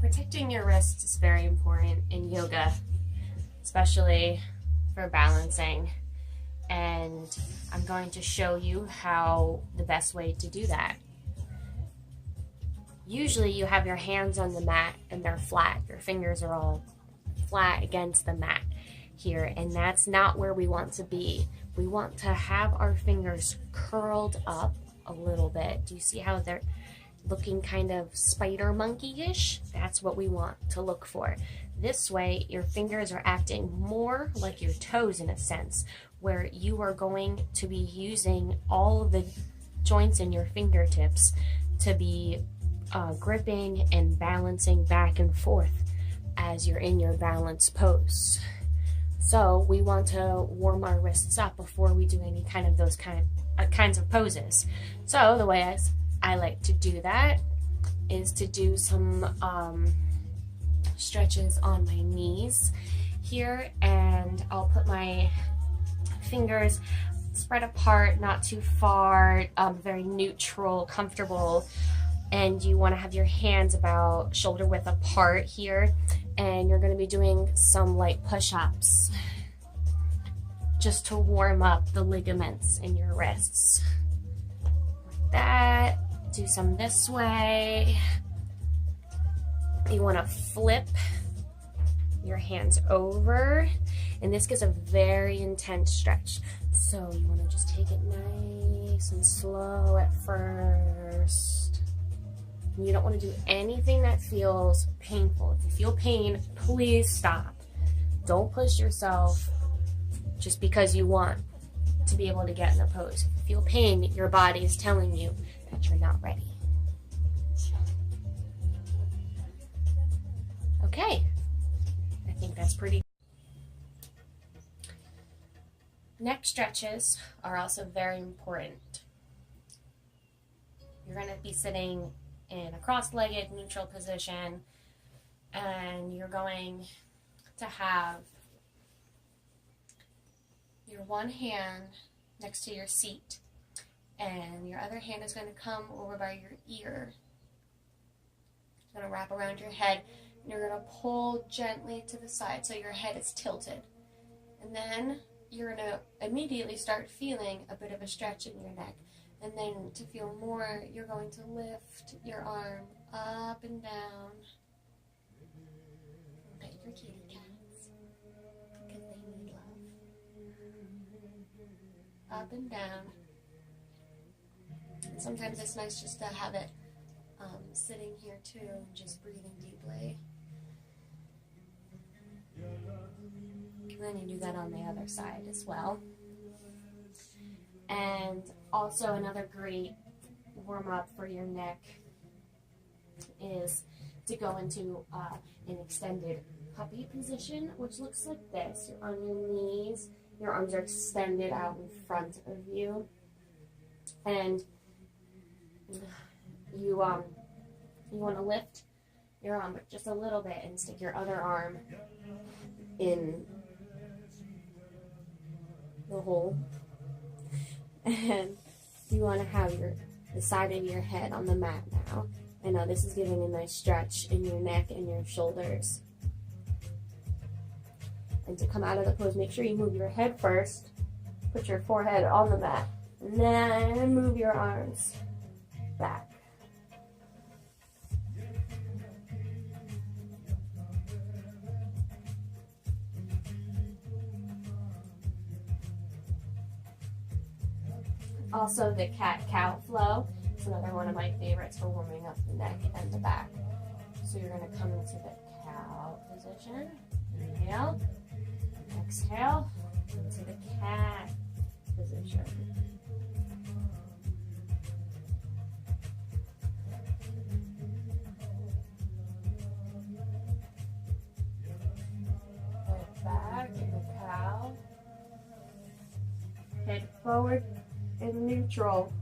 Protecting your wrists is very important in yoga, especially for balancing. And I'm going to show you how the best way to do that. Usually you have your hands on the mat and they're flat. Your fingers are all flat against the mat here, and that's not where we want to be. We want to have our fingers curled up a little bit. Do you see how they're looking kind of spider monkey-ish? That's what we want to look for. This way your fingers are acting more like your toes in a sense, where you are going to be using all of the joints in your fingertips to be gripping and balancing back and forth as you're in your balance pose. So we want to warm our wrists up before we do any kind of those kinds of poses. So the way I like to do that is to do some stretches on my knees here, and I'll put my fingers spread apart, not too far, very neutral, comfortable. And you want to have your hands about shoulder width apart here, and you're going to be doing some light push-ups just to warm up the ligaments in your wrists. Like that. Do some this way. You want to flip your hands over, and this gives a very intense stretch. So you want to just take it nice and slow at first. You don't want to do anything that feels painful. If you feel pain, please stop. Don't push yourself just because you want to be able to get in the pose. If you feel pain, your body is telling you that you're not ready. Okay, I think that's pretty. Neck stretches are also very important. You're going to be sitting in a cross-legged neutral position, and you're going to have your one hand next to your seat, and your other hand is going to come over by your ear. It's going to wrap around your head, and you're going to pull gently to the side so your head is tilted. And then you're going to immediately start feeling a bit of a stretch in your neck. And then to feel more, you're going to lift your arm up and down. Pet your kitty cats, because they need love. Up and down. And sometimes it's nice just to have it sitting here too, and just breathing deeply. And then you do that on the other side as well. And also another great warm-up for your neck is to go into an extended puppy position, which looks like this. You're on your knees, your arms are extended out in front of you, and you want to lift your arm just a little bit and stick your other arm in the hole. And you want to have the side of your head on the mat now. I know this is giving a nice stretch in your neck and your shoulders. And to come out of the pose, make sure you move your head first. Put your forehead on the mat. And then move your arms back. Also, the cat-cow flow is another one of my favorites for warming up the neck and the back. So you're going to come into the cow position. Inhale. Exhale. Into the cat position. Head back in the cow. Head forward. In neutral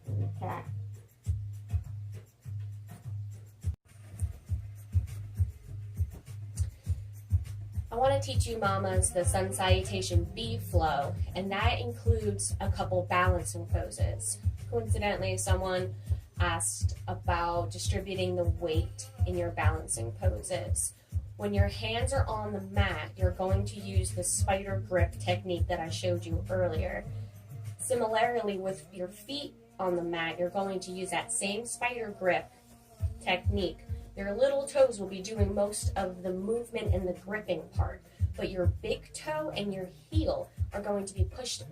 in the cat. I want to teach you mamas the Sun Salutation B flow, and that includes a couple balancing poses. Coincidentally, someone asked about distributing the weight in your balancing poses. When your hands are on the mat, you're going to use the spider grip technique that I showed you earlier. Similarly, with your feet on the mat, you're going to use that same spider grip technique. Your little toes will be doing most of the movement and the gripping part, but your big toe and your heel are going to be pushed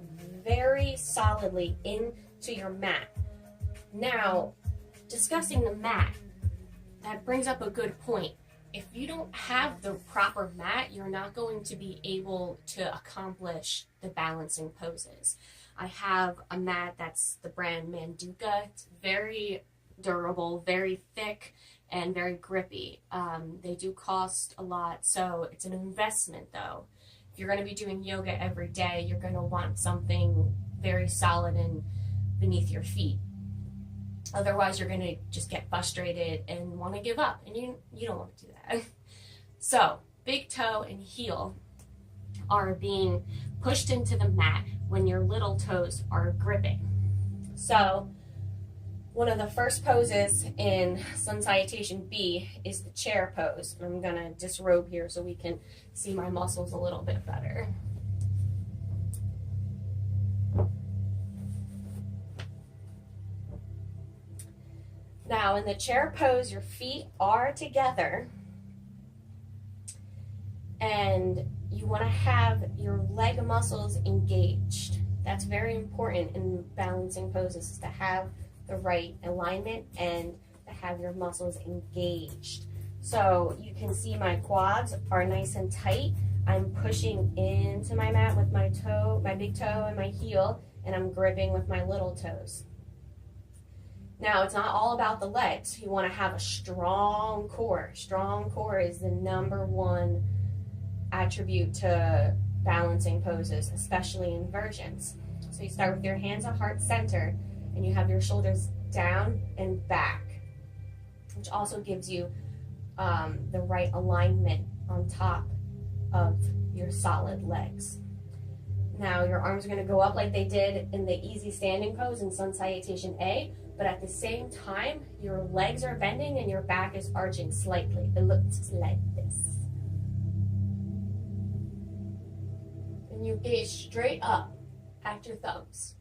very solidly into your mat. Now, discussing the mat, that brings up a good point. If you don't have the proper mat, you're not going to be able to accomplish the balancing poses. I have a mat that's the brand Manduka. It's very durable, very thick, and very grippy. They do cost a lot, so it's an investment though. If you're going to be doing yoga every day, you're going to want something very solid and beneath your feet. Otherwise, you're going to just get frustrated and want to give up, and you don't want to do that. So, big toe and heel are being pushed into the mat when your little toes are gripping. So, one of the first poses in Sun Salutation B is the chair pose. I'm going to disrobe here so we can see my muscles a little bit better. Now, in the chair pose, your feet are together, and you want to have your leg muscles engaged. That's very important in balancing poses, is to have the right alignment and to have your muscles engaged. So you can see my quads are nice and tight. I'm pushing into my mat with my toe, my big toe and my heel, and I'm gripping with my little toes. Now, it's not all about the legs. You want to have a strong core. Strong core is the #1 attribute to balancing poses, especially inversions. So you start with your hands at heart center, and you have your shoulders down and back, which also gives you the right alignment on top of your solid legs. Now, your arms are going to go up like they did in the easy standing pose in Sun Salutation A, but at the same time, your legs are bending and your back is arching slightly. It looks like this. And you gaze straight up at your thumbs.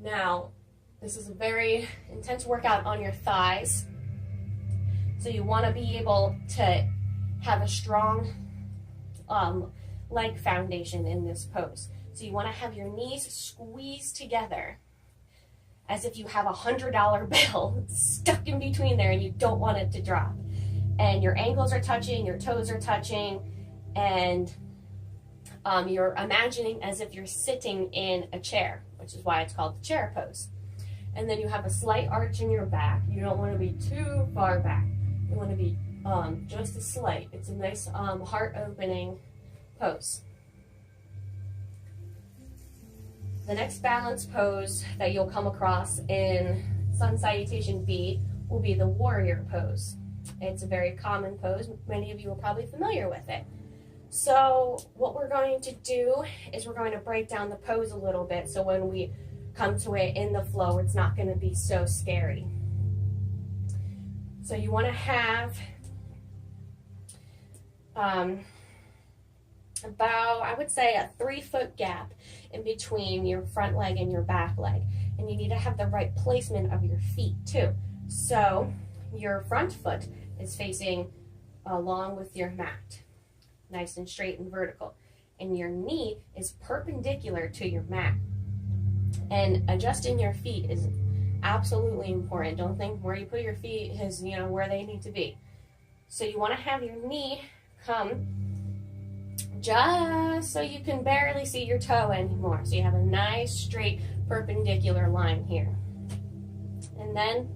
Now, this is a very intense workout on your thighs. So you want to be able to have a strong leg foundation in this pose. So you want to have your knees squeezed together as if you have a $100 bill stuck in between there and you don't want it to drop. And your ankles are touching, your toes are touching, and you're imagining as if you're sitting in a chair, which is why it's called the chair pose. And then you have a slight arch in your back. You don't want to be too far back. You want to be just a slight. It's a nice heart-opening pose. The next balance pose that you'll come across in Sun Salutation B will be the warrior pose. It's a very common pose. Many of you are probably familiar with it. So what we're going to do is we're going to break down the pose a little bit so when we come to it in the flow, it's not going to be so scary. So you want to have about, I would say, a 3-foot gap in between your front leg and your back leg. And you need to have the right placement of your feet too. So your front foot is facing along with your mat, nice and straight and vertical. And your knee is perpendicular to your mat. And adjusting your feet is absolutely important. Don't think where you put your feet is, where they need to be. So you want to have your knee come just so you can barely see your toe anymore. So you have a nice straight perpendicular line here. And then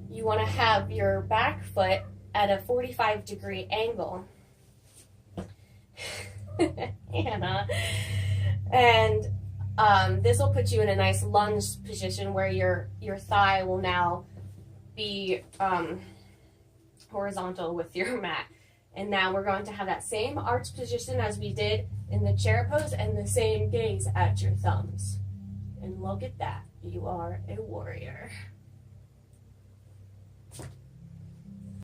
you want to have your back foot at a 45-degree angle. Anna. And this will put you in a nice lunge position where your thigh will now be horizontal with your mat. And now we're going to have that same arch position as we did in the chair pose and the same gaze at your thumbs. And look at that. You are a warrior.